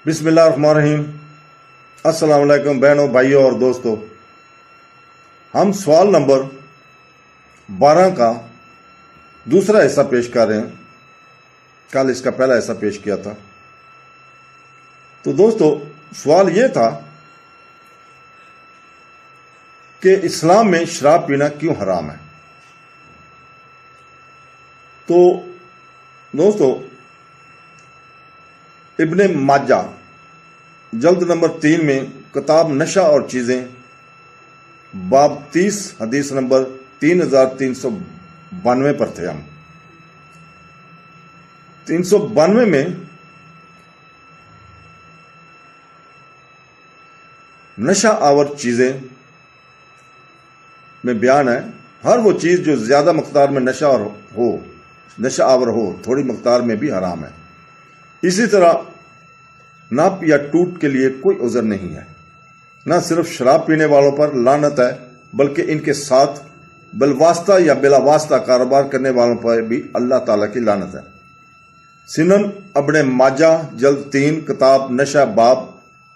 بسم اللہ الرحمن الرحیم۔ السلام علیکم بہنوں، بھائیوں اور دوستوں، ہم سوال نمبر 12 کا دوسرا حصہ پیش کر رہے ہیں۔ کل اس کا پہلا حصہ پیش کیا تھا۔ تو دوستو، سوال یہ تھا کہ اسلام میں شراب پینا کیوں حرام ہے؟ تو دوستو، ابن ماجہ جلد نمبر 3 میں کتاب نشہ اور چیزیں باب 30 حدیث نمبر 3392 پر تھے ہم۔ 392 میں نشہ آور چیزیں میں بیان ہے، ہر وہ چیز جو زیادہ مقدار میں نشہ آور ہو تھوڑی مقدار میں بھی حرام ہے۔ اسی طرح ناپ یا ٹوٹ کے لیے کوئی عذر نہیں ہے۔ نہ صرف شراب پینے والوں پر لعنت ہے، بلکہ ان کے ساتھ بالواسطہ یا بلا واسطہ کاروبار کرنے والوں پر بھی اللہ تعالیٰ کی لعنت ہے۔ سنن ابن ماجہ جلد 3 کتاب نشہ باب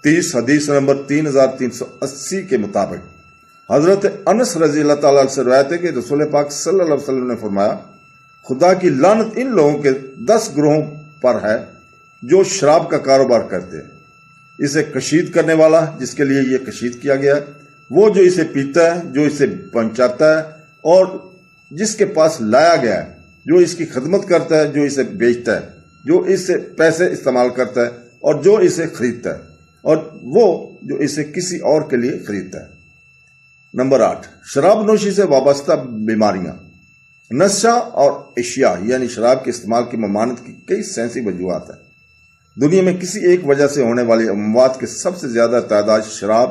30 حدیث نمبر 3380 کے مطابق حضرت انس رضی اللہ تعالیٰ سے روایت ہے کہ رسول پاک صلی اللہ علیہ وسلم نے فرمایا، خدا کی لعنت ان لوگوں کے 10 گروہوں پر ہے جو شراب کا کاروبار کرتے ہیں۔ اسے کشید کرنے والا، جس کے لیے یہ کشید کیا گیا ہے، وہ جو اسے پیتا ہے، جو اسے پہنچاتا ہے، اور جس کے پاس لایا گیا ہے، جو اس کی خدمت کرتا ہے، جو اسے بیچتا ہے، جو اس سے پیسے استعمال کرتا ہے، اور جو اسے خریدتا ہے، اور وہ جو اسے کسی اور کے لیے خریدتا ہے۔ نمبر 8، شراب نوشی سے وابستہ بیماریاں۔ نشہ اور اشیاء یعنی شراب کے استعمال کی ممانعت کی کئی سائنسی وجوہات ہیں۔ دنیا میں کسی ایک وجہ سے ہونے والی اموات کے سب سے زیادہ تعداد شراب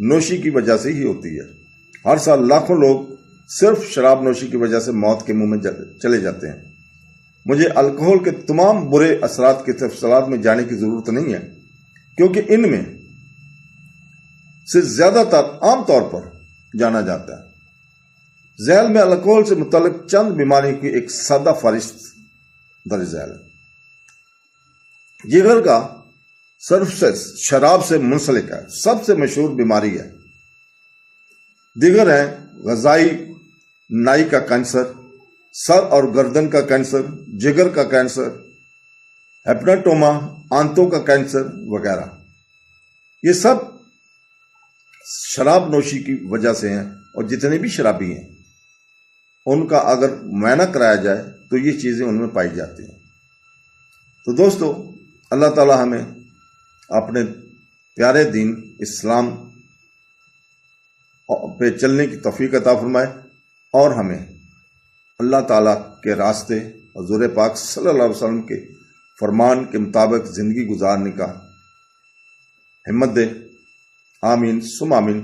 نوشی کی وجہ سے ہی ہوتی ہے۔ ہر سال لاکھوں لوگ صرف شراب نوشی کی وجہ سے موت کے منہ میں چلے جاتے ہیں۔ مجھے الکحل کے تمام برے اثرات کے تفصیلات میں جانے کی ضرورت نہیں ہے، کیونکہ ان میں سے زیادہ تر عام طور پر جانا جاتا ہے۔ ذیل میں الکحل سے متعلق چند بیماریوں کی ایک سادہ فہرست درج ذیل ہے۔ جگر کا سرفسس شراب سے منسلک ہے، سب سے مشہور بیماری ہے۔ دیگر ہیں غذائی نائی کا کینسر، سر اور گردن کا کینسر، جگر کا کینسر، ہیپاٹوما، آنتوں کا کینسر وغیرہ۔ یہ سب شراب نوشی کی وجہ سے ہیں، اور جتنے بھی شرابی ہیں ان کا اگر معائنہ کرایا جائے تو یہ چیزیں ان میں پائی جاتی ہیں۔ تو دوستو، اللہ تعالیٰ ہمیں اپنے پیارے دین اسلام پہ چلنے کی توفیق عطا فرمائے، اور ہمیں اللہ تعالیٰ کے راستے حضور پاک صلی اللہ علیہ وسلم کے فرمان کے مطابق زندگی گزارنے کا ہمت دے۔ آمین ثم آمین۔